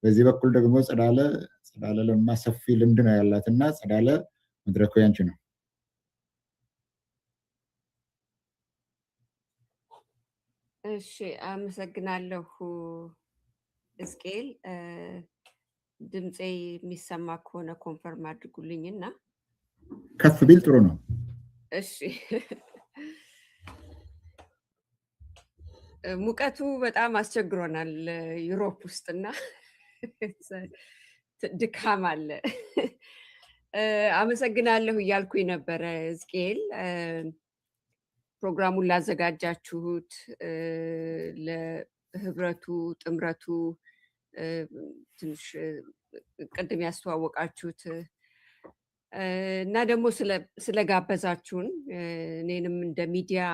በዚህ በኩል ደግሞ ጸዳለ ለማ ሰፊ ልምድ ነው ያላትና ጸዳለ መድረኩ ያንቺ ነው። እሺ አመሰግናለሁ እስቄል። ድምጼ የሚሰማ ከሆነ ኮንፈርም አድርጉልኝና ከፍ ቢል ጥሩ ነው። እሺ ሙቀቱ በጣም አስቸግሮናል ዩሮፕ ውስጥና ድካም አለ። አመሰግናለሁ እያልኩኝ ነበረ እስቄል ፕሮግራሙን ላዘጋጃችሁት፣ ለህብረቱ ጥምረቱ ትንሽ ቅድም ያስተዋወቃችሁት እና ደግሞ ስለጋበዛችሁን እኔንም እንደ ሚዲያ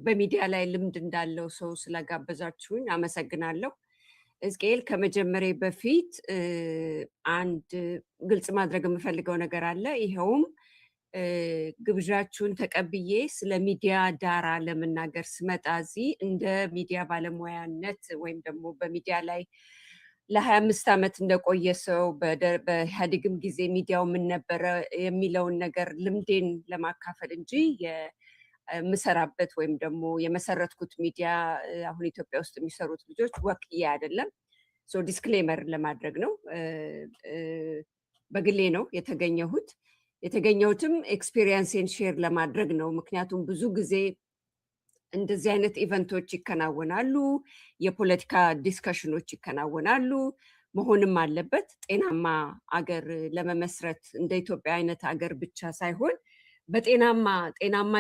በሚዲያ ላይ ልምድ እንዳለው ሰው ስለጋበዛችሁኝ አመሰግናለሁ። እስቄል ከመጀመሪያ በፊት አንድ ግልጽ ማድረግ የምፈልገው ነገር አለ። ይኸውም ግብዣችሁን ተቀብዬ ስለ ሚዲያ ዳራ ለመናገር ስመጣ እዚህ እንደ ሚዲያ ባለሙያነት ወይም ደግሞ በሚዲያ ላይ ለ25 ዓመት እንደቆየ ሰው በኢህአዴግም ጊዜ ሚዲያው ምን ነበረ የሚለውን ነገር ልምዴን ለማካፈል እንጂ የምሰራበት ወይም ደግሞ የመሰረትኩት ሚዲያ አሁን ኢትዮጵያ ውስጥ የሚሰሩት ልጆች ወክዬ አይደለም። ዲስክሌመር ለማድረግ ነው። በግሌ ነው የተገኘሁትም ኤክስፔሪየንሴን ሼር ለማድረግ ነው። ምክንያቱም ብዙ ጊዜ እንደዚህ አይነት ኢቨንቶች ይከናወናሉ፣ የፖለቲካ ዲስከሽኖች ይከናወናሉ፣ መሆንም አለበት። ጤናማ አገር ለመመስረት እንደ ኢትዮጵያ አይነት አገር ብቻ ሳይሆን በጤናማ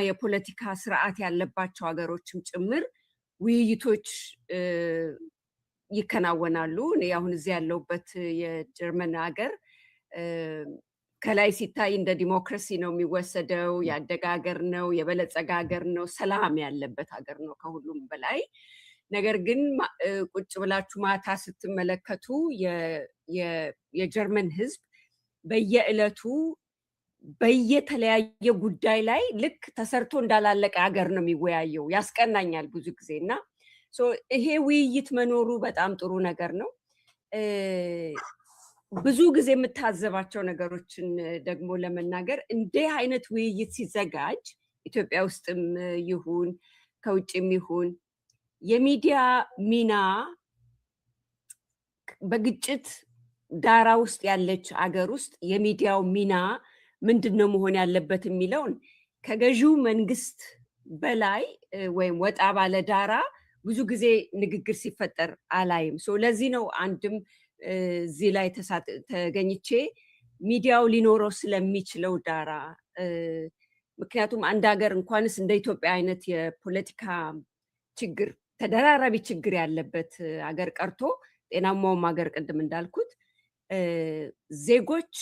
የፖለቲካ ስርዓት ያለባቸው ሀገሮችም ጭምር ውይይቶች ይከናወናሉ። እኔ አሁን እዚህ ያለሁበት የጀርመን ሀገር ከላይ ሲታይ እንደ ዲሞክራሲ ነው የሚወሰደው። ያደገ ሀገር ነው፣ የበለጸገ ሀገር ነው፣ ሰላም ያለበት ሀገር ነው ከሁሉም በላይ። ነገር ግን ቁጭ ብላችሁ ማታ ስትመለከቱ የጀርመን ህዝብ በየዕለቱ በየተለያየ ጉዳይ ላይ ልክ ተሰርቶ እንዳላለቀ ሀገር ነው የሚወያየው። ያስቀናኛል ብዙ ጊዜ እና ይሄ ውይይት መኖሩ በጣም ጥሩ ነገር ነው። ብዙ ጊዜ የምታዘባቸው ነገሮችን ደግሞ ለመናገር እንዲህ አይነት ውይይት ሲዘጋጅ ኢትዮጵያ ውስጥም ይሁን ከውጭም ይሁን የሚዲያ ሚና በግጭት ዳራ ውስጥ ያለች አገር ውስጥ የሚዲያው ሚና ምንድነው መሆን ያለበት የሚለውን ከገዢው መንግስት በላይ ወይም ወጣ ባለ ዳራ ብዙ ጊዜ ንግግር ሲፈጠር አላይም። ለዚህ ነው አንድም እዚህ ላይ ተገኝቼ ሚዲያው ሊኖረው ስለሚችለው ዳራ፣ ምክንያቱም አንድ ሀገር እንኳንስ እንደ ኢትዮጵያ አይነት የፖለቲካ ችግር ተደራራቢ ችግር ያለበት ሀገር ቀርቶ ጤናማውም ሀገር ቅድም እንዳልኩት ዜጎች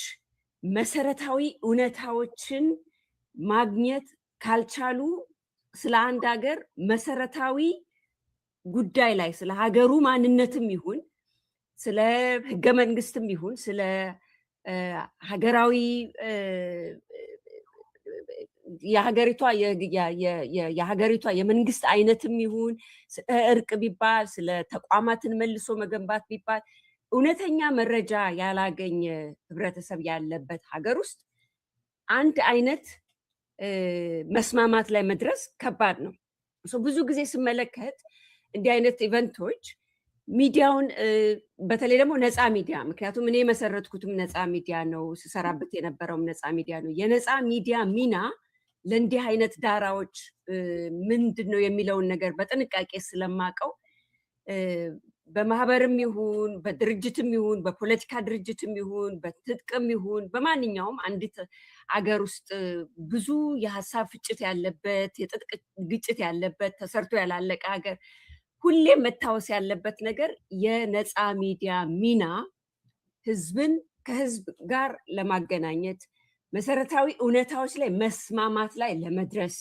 መሰረታዊ እውነታዎችን ማግኘት ካልቻሉ ስለ አንድ ሀገር መሰረታዊ ጉዳይ ላይ ስለ ሀገሩ ማንነትም ይሁን ስለ ህገ መንግስትም ይሁን ስለ ሀገራዊ የሀገሪቷ የመንግስት አይነትም ይሁን እርቅ ቢባል ስለ ተቋማትን መልሶ መገንባት ቢባል እውነተኛ መረጃ ያላገኘ ህብረተሰብ ያለበት ሀገር ውስጥ አንድ አይነት መስማማት ላይ መድረስ ከባድ ነው። ብዙ ጊዜ ስመለከት እንዲህ አይነት ኢቨንቶች ሚዲያውን በተለይ ደግሞ ነፃ ሚዲያ፣ ምክንያቱም እኔ የመሰረትኩትም ነፃ ሚዲያ ነው፣ ስሰራበት የነበረውም ነፃ ሚዲያ ነው። የነፃ ሚዲያ ሚና ለእንዲህ አይነት ዳራዎች ምንድን ነው የሚለውን ነገር በጥንቃቄ ስለማቀው በማህበርም ይሁን በድርጅትም ይሁን በፖለቲካ ድርጅትም ይሁን በትጥቅም ይሁን በማንኛውም አንዲት አገር ውስጥ ብዙ የሀሳብ ፍጭት ያለበት የትጥቅ ግጭት ያለበት ተሰርቶ ያላለቀ ሀገር ሁሌም መታወስ ያለበት ነገር የነፃ ሚዲያ ሚና ህዝብን ከህዝብ ጋር ለማገናኘት መሰረታዊ እውነታዎች ላይ መስማማት ላይ ለመድረስ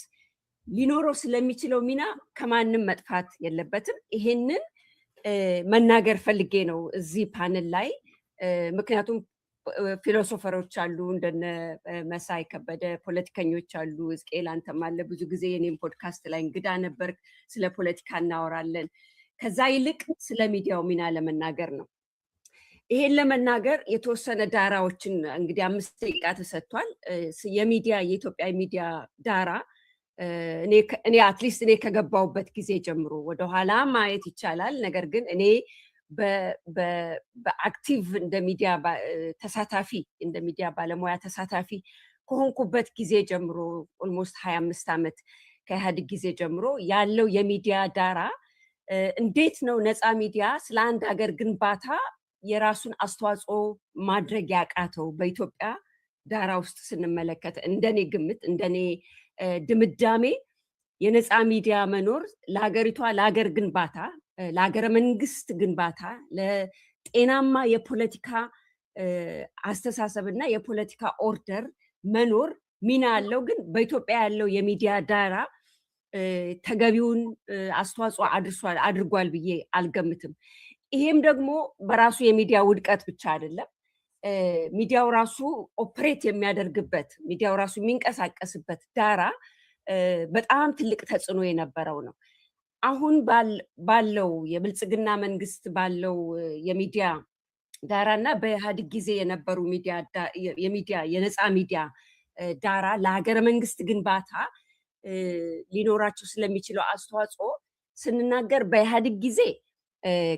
ሊኖረው ስለሚችለው ሚና ከማንም መጥፋት የለበትም። ይሄንን መናገር ፈልጌ ነው እዚህ ፓነል ላይ። ምክንያቱም ፊሎሶፈሮች አሉ እንደነ መሳይ ከበደ፣ ፖለቲከኞች አሉ፣ እስቄል አንተም አለ። ብዙ ጊዜ የኔም ፖድካስት ላይ እንግዳ ነበር፣ ስለ ፖለቲካ እናወራለን። ከዛ ይልቅ ስለ ሚዲያው ሚና ለመናገር ነው። ይሄን ለመናገር የተወሰነ ዳራዎችን እንግዲህ 5 ደቂቃ ተሰጥቷል። የኢትዮጵያ ሚዲያ ዳራ እኔ አትሊስት እኔ ከገባሁበት ጊዜ ጀምሮ ወደኋላ ማየት ይቻላል። ነገር ግን እኔ በአክቲቭ እንደ ሚዲያ ባለሙያ ተሳታፊ ከሆንኩበት ጊዜ ጀምሮ ኦልሞስት 25 ዓመት ከኢህአዴግ ጊዜ ጀምሮ ያለው የሚዲያ ዳራ እንዴት ነው ነፃ ሚዲያ ስለ አንድ ሀገር ግንባታ የራሱን አስተዋጽኦ ማድረግ ያቃተው በኢትዮጵያ ዳራ ውስጥ ስንመለከት እንደኔ ግምት እንደኔ ድምዳሜ የነፃ ሚዲያ መኖር ለሀገሪቷ ለሀገር ግንባታ ለሀገረ መንግስት ግንባታ ለጤናማ የፖለቲካ አስተሳሰብና የፖለቲካ ኦርደር መኖር ሚና አለው። ግን በኢትዮጵያ ያለው የሚዲያ ዳራ ተገቢውን አስተዋጽኦ አድርጓል ብዬ አልገምትም። ይሄም ደግሞ በራሱ የሚዲያ ውድቀት ብቻ አይደለም። ሚዲያው ራሱ ኦፕሬት የሚያደርግበት ሚዲያው ራሱ የሚንቀሳቀስበት ዳራ በጣም ትልቅ ተጽዕኖ የነበረው ነው። አሁን ባለው የብልጽግና መንግስት ባለው የሚዲያ ዳራና በኢህአዴግ ጊዜ የነበሩ የነፃ ሚዲያ ዳራ ለሀገረ መንግስት ግንባታ ሊኖራቸው ስለሚችለው አስተዋጽኦ ስንናገር በኢህአዴግ ጊዜ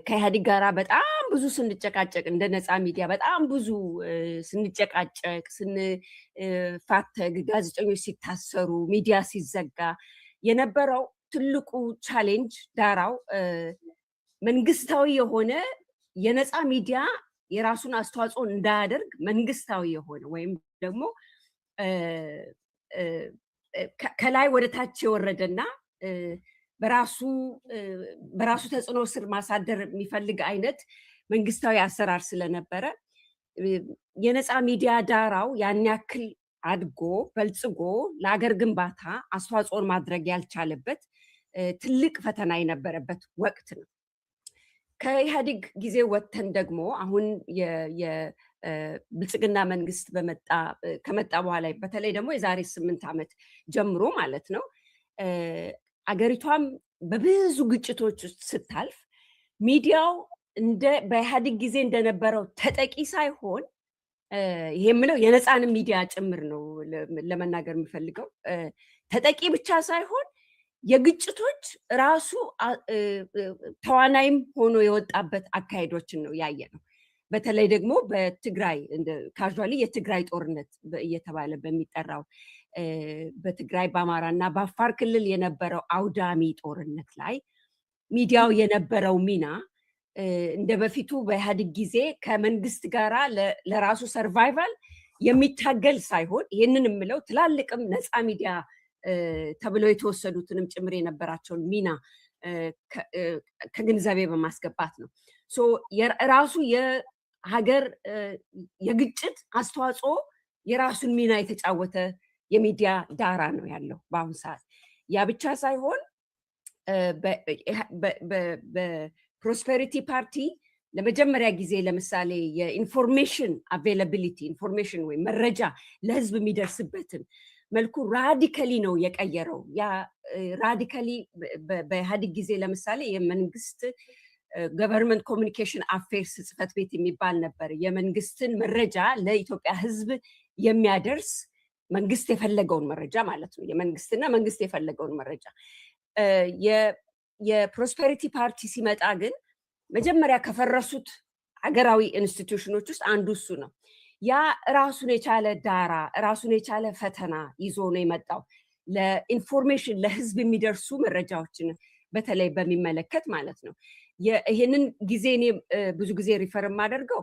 ከኢህአዴግ ጋራ በጣም ብዙ ስንጨቃጨቅ እንደ ነፃ ሚዲያ በጣም ብዙ ስንጨቃጨቅ ስንፋተግ ጋዜጠኞች ሲታሰሩ ሚዲያ ሲዘጋ የነበረው ትልቁ ቻሌንጅ ዳራው መንግስታዊ የሆነ የነፃ ሚዲያ የራሱን አስተዋጽኦ እንዳያደርግ መንግስታዊ የሆነ ወይም ደግሞ ከላይ ወደ ታች የወረደና በራሱ ተጽዕኖ ስር ማሳደር የሚፈልግ አይነት መንግስታዊ አሰራር ስለነበረ የነፃ ሚዲያ ዳራው ያን ያክል አድጎ በልጽጎ ለሀገር ግንባታ አስተዋጽኦን ማድረግ ያልቻለበት ትልቅ ፈተና የነበረበት ወቅት ነው። ከኢህአዴግ ጊዜ ወጥተን ደግሞ አሁን የብልጽግና መንግስት ከመጣ በኋላ በተለይ ደግሞ የዛሬ 8 ዓመት ጀምሮ ማለት ነው አገሪቷም በብዙ ግጭቶች ውስጥ ስታልፍ ሚዲያው በኢህአዴግ ጊዜ እንደነበረው ተጠቂ ሳይሆን ይሄ የምለው የነፃንም ሚዲያ ጭምር ነው ለመናገር የምፈልገው ተጠቂ ብቻ ሳይሆን የግጭቶች ራሱ ተዋናይም ሆኖ የወጣበት አካሄዶችን ነው ያየ ነው። በተለይ ደግሞ በትግራይ ካዥዋሊ የትግራይ ጦርነት እየተባለ በሚጠራው በትግራይ በአማራና በአፋር ክልል የነበረው አውዳሚ ጦርነት ላይ ሚዲያው የነበረው ሚና እንደ በፊቱ በኢህአዴግ ጊዜ ከመንግስት ጋራ ለራሱ ሰርቫይቫል የሚታገል ሳይሆን ይህንን የምለው ትላልቅም ነፃ ሚዲያ ተብለው የተወሰዱትንም ጭምር የነበራቸውን ሚና ከግንዛቤ በማስገባት ነው። ራሱ የሀገር የግጭት አስተዋጽኦ የራሱን ሚና የተጫወተ የሚዲያ ዳራ ነው ያለው በአሁኑ ሰዓት። ያ ብቻ ሳይሆን በፕሮስፔሪቲ ፓርቲ ለመጀመሪያ ጊዜ ለምሳሌ የኢንፎርሜሽን አቬይላቢሊቲ ኢንፎርሜሽን ወይ መረጃ ለህዝብ የሚደርስበትን መልኩ ራዲካሊ ነው የቀየረው። ያ ራዲካሊ በኢህአዴግ ጊዜ ለምሳሌ የመንግስት ገቨርንመንት ኮሚኒኬሽን አፌርስ ጽህፈት ቤት የሚባል ነበር። የመንግስትን መረጃ ለኢትዮጵያ ህዝብ የሚያደርስ መንግስት የፈለገውን መረጃ ማለት ነው። የመንግስትና መንግስት የፈለገውን መረጃ የፕሮስፔሪቲ ፓርቲ ሲመጣ ግን መጀመሪያ ከፈረሱት ሀገራዊ ኢንስቲትዩሽኖች ውስጥ አንዱ እሱ ነው። ያ ራሱን የቻለ ዳራ ራሱን የቻለ ፈተና ይዞ ነው የመጣው። ለኢንፎርሜሽን ለህዝብ የሚደርሱ መረጃዎችን በተለይ በሚመለከት ማለት ነው። ይህንን ጊዜ እኔ ብዙ ጊዜ ሪፈር የማደርገው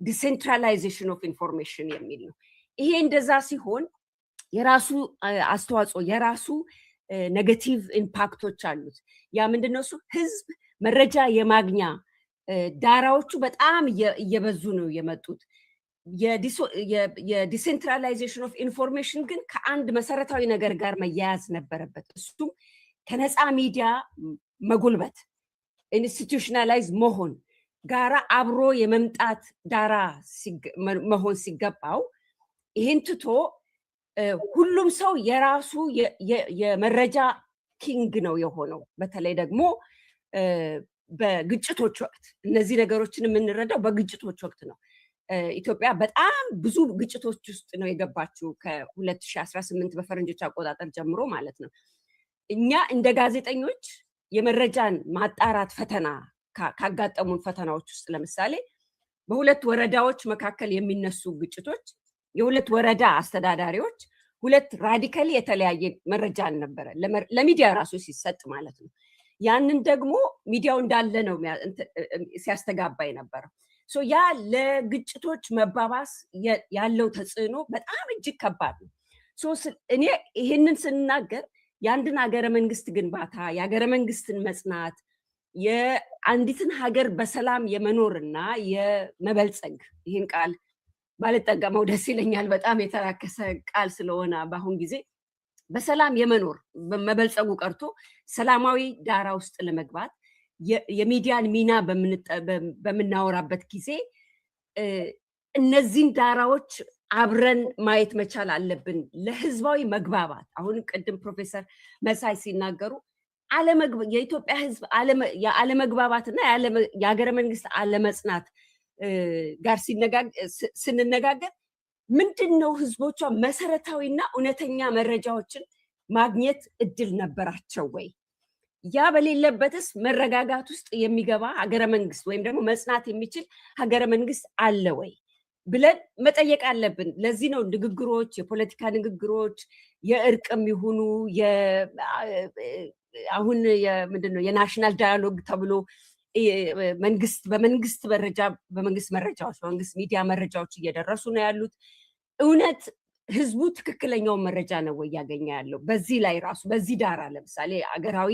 ዲሴንትራላይዜሽን ኦፍ ኢንፎርሜሽን የሚል ነው። ይሄ እንደዛ ሲሆን የራሱ አስተዋጽኦ የራሱ ኔጌቲቭ ኢምፓክቶች አሉት። ያ ምንድነው? እሱ ህዝብ መረጃ የማግኛ ዳራዎቹ በጣም እየበዙ ነው የመጡት። የዲሴንትራላይዜሽን ኦፍ ኢንፎርሜሽን ግን ከአንድ መሰረታዊ ነገር ጋር መያያዝ ነበረበት። እሱም ከነፃ ሚዲያ መጎልበት ኢንስቲትዩሽናላይዝ መሆን ጋራ አብሮ የመምጣት ዳራ መሆን ሲገባው ይህን ትቶ ሁሉም ሰው የራሱ የመረጃ ኪንግ ነው የሆነው። በተለይ ደግሞ በግጭቶች ወቅት እነዚህ ነገሮችን የምንረዳው በግጭቶች ወቅት ነው። ኢትዮጵያ በጣም ብዙ ግጭቶች ውስጥ ነው የገባችው ከ2018 በፈረንጆች አቆጣጠር ጀምሮ ማለት ነው። እኛ እንደ ጋዜጠኞች የመረጃን ማጣራት ፈተና ካጋጠሙን ፈተናዎች ውስጥ ለምሳሌ በሁለት ወረዳዎች መካከል የሚነሱ ግጭቶች የሁለት ወረዳ አስተዳዳሪዎች ሁለት ራዲካሊ የተለያየ መረጃ ነበረ ለሚዲያ ራሱ ሲሰጥ ማለት ነው። ያንን ደግሞ ሚዲያው እንዳለ ነው ሲያስተጋባ የነበረው። ያ ለግጭቶች መባባስ ያለው ተጽዕኖ በጣም እጅግ ከባድ ነው። እኔ ይህንን ስናገር የአንድን ሀገረ መንግስት ግንባታ የሀገረ መንግስትን መጽናት የአንዲትን ሀገር በሰላም የመኖርና የመበልጸግ ይህን ቃል ባልጠቀመው ደስ ይለኛል፣ በጣም የተራከሰ ቃል ስለሆነ በአሁን ጊዜ በሰላም የመኖር መበልጸጉ ቀርቶ ሰላማዊ ዳራ ውስጥ ለመግባት የሚዲያን ሚና በምናወራበት ጊዜ እነዚህን ዳራዎች አብረን ማየት መቻል አለብን። ለህዝባዊ መግባባት አሁን ቅድም ፕሮፌሰር መሳይ ሲናገሩ የኢትዮጵያ ህዝብ አለመግባባትና የሀገረ መንግስት አለመጽናት ጋር ስንነጋገር ምንድነው ህዝቦቿ መሰረታዊና እውነተኛ መረጃዎችን ማግኘት እድል ነበራቸው ወይ? ያ በሌለበትስ መረጋጋት ውስጥ የሚገባ ሀገረ መንግስት ወይም ደግሞ መጽናት የሚችል ሀገረ መንግስት አለ ወይ ብለን መጠየቅ አለብን። ለዚህ ነው ንግግሮች፣ የፖለቲካ ንግግሮች የእርቅም ይሁኑ አሁን ምንድነው የናሽናል ዳያሎግ ተብሎ በመንግስት መረጃዎች በመንግስት ሚዲያ መረጃዎች እየደረሱ ነው ያሉት። እውነት ህዝቡ ትክክለኛውን መረጃ ነው ወይ ያገኘ ያለው? በዚህ ላይ ራሱ በዚህ ዳራ ለምሳሌ አገራዊ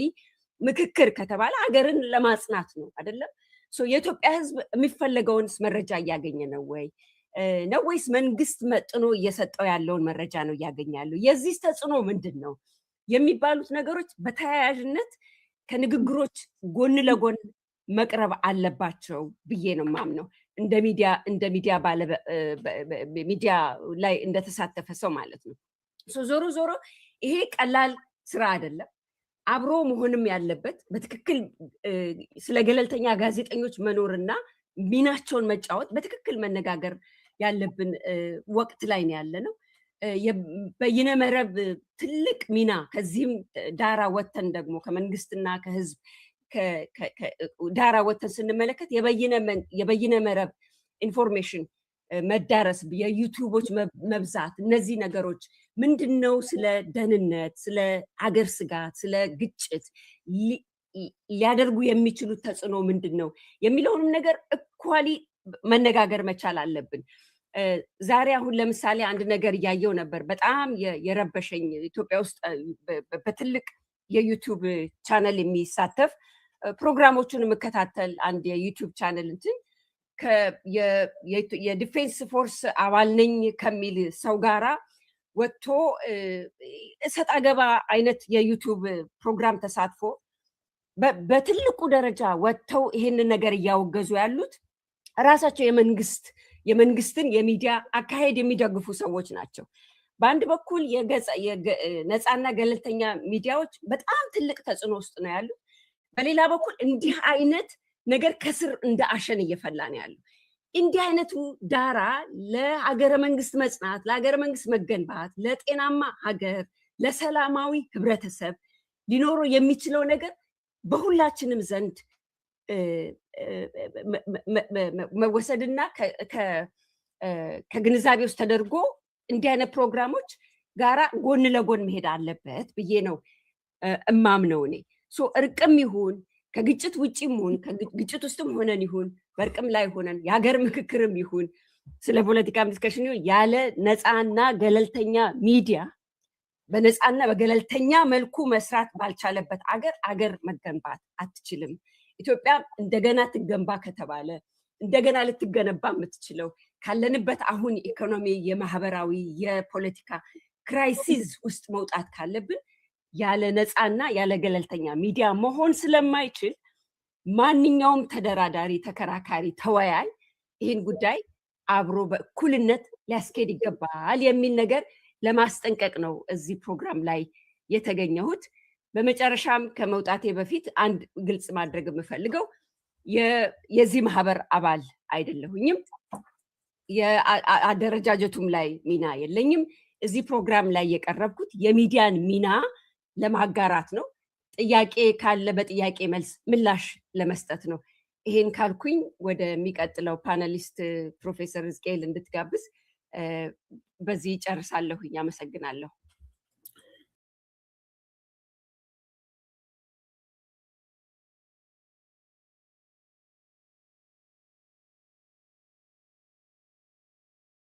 ምክክር ከተባለ ሀገርን ለማጽናት ነው አይደለም? የኢትዮጵያ ህዝብ የሚፈለገውንስ መረጃ እያገኘ ነው ወይ ነው ወይስ መንግስት መጥኖ እየሰጠው ያለውን መረጃ ነው እያገኘ ያለው? የዚህ ተጽዕኖ ምንድን ነው የሚባሉት ነገሮች በተያያዥነት ከንግግሮች ጎን ለጎን መቅረብ አለባቸው ብዬ ነው ማምነው። እንደ ሚዲያ ላይ እንደተሳተፈ ሰው ማለት ነው። ዞሮ ይሄ ቀላል ስራ አይደለም። አብሮ መሆንም ያለበት በትክክል ስለ ገለልተኛ ጋዜጠኞች መኖርና ሚናቸውን መጫወት በትክክል መነጋገር ያለብን ወቅት ላይ ነው ያለነው። በይነ መረብ ትልቅ ሚና ከዚህም ዳራ ወተን ደግሞ ከመንግስትና ከህዝብ ዳራ ወተን ስንመለከት የበይነ መረብ ኢንፎርሜሽን መዳረስ፣ የዩቲዩቦች መብዛት፣ እነዚህ ነገሮች ምንድነው ስለ ደህንነት፣ ስለ ሀገር ስጋት፣ ስለ ግጭት ሊያደርጉ የሚችሉት ተጽዕኖ ምንድነው የሚለውንም ነገር እኳሊ መነጋገር መቻል አለብን። ዛሬ አሁን ለምሳሌ አንድ ነገር እያየው ነበር፣ በጣም የረበሸኝ ኢትዮጵያ ውስጥ በትልቅ የዩቲዩብ ቻነል የሚሳተፍ ፕሮግራሞቹን የምከታተል አንድ የዩቲዩብ ቻነል የዲፌንስ ፎርስ አባል ነኝ ከሚል ሰው ጋራ ወጥቶ እሰጥ አገባ አይነት የዩቲዩብ ፕሮግራም ተሳትፎ በትልቁ ደረጃ ወጥተው ይሄንን ነገር እያወገዙ ያሉት ራሳቸው የመንግስትን የሚዲያ አካሄድ የሚደግፉ ሰዎች ናቸው። በአንድ በኩል ነፃና ገለልተኛ ሚዲያዎች በጣም ትልቅ ተጽዕኖ ውስጥ ነው ያሉት። በሌላ በኩል እንዲህ አይነት ነገር ከስር እንደ አሸን እየፈላ ነው ያለው። እንዲህ አይነቱ ዳራ ለሀገረ መንግስት መጽናት፣ ለሀገረ መንግስት መገንባት፣ ለጤናማ ሀገር፣ ለሰላማዊ ህብረተሰብ ሊኖረው የሚችለው ነገር በሁላችንም ዘንድ መወሰድና ከግንዛቤ ውስጥ ተደርጎ እንዲህ አይነት ፕሮግራሞች ጋራ ጎን ለጎን መሄድ አለበት ብዬ ነው እማምነው እኔ። እርቅም ይሁን ከግጭት ውጭም ይሁን ከግጭት ውስጥም ሆነን ይሁን በእርቅም ላይ ሆነን የሀገር ምክክርም ይሁን ስለ ፖለቲካ ዲስከሽን ይሁን ያለ ነፃና ገለልተኛ ሚዲያ በነፃና በገለልተኛ መልኩ መስራት ባልቻለበት አገር መገንባት አትችልም። ኢትዮጵያ እንደገና ትገንባ ከተባለ እንደገና ልትገነባ የምትችለው ካለንበት አሁን ኢኮኖሚ፣ የማህበራዊ፣ የፖለቲካ ክራይሲስ ውስጥ መውጣት ካለብን ያለ ነፃና ያለ ገለልተኛ ሚዲያ መሆን ስለማይችል ማንኛውም ተደራዳሪ፣ ተከራካሪ፣ ተወያይ ይህን ጉዳይ አብሮ በእኩልነት ሊያስኬድ ይገባል የሚል ነገር ለማስጠንቀቅ ነው እዚህ ፕሮግራም ላይ የተገኘሁት። በመጨረሻም ከመውጣቴ በፊት አንድ ግልጽ ማድረግ የምፈልገው የዚህ ማህበር አባል አይደለሁኝም። የአደረጃጀቱም ላይ ሚና የለኝም። እዚህ ፕሮግራም ላይ የቀረብኩት የሚዲያን ሚና ለማጋራት ነው። ጥያቄ ካለ በጥያቄ መልስ ምላሽ ለመስጠት ነው። ይሄን ካልኩኝ ወደሚቀጥለው ፓነሊስት ፕሮፌሰር ሕዝቅኤል እንድትጋብዝ በዚህ ጨርሳለሁኝ። አመሰግናለሁ።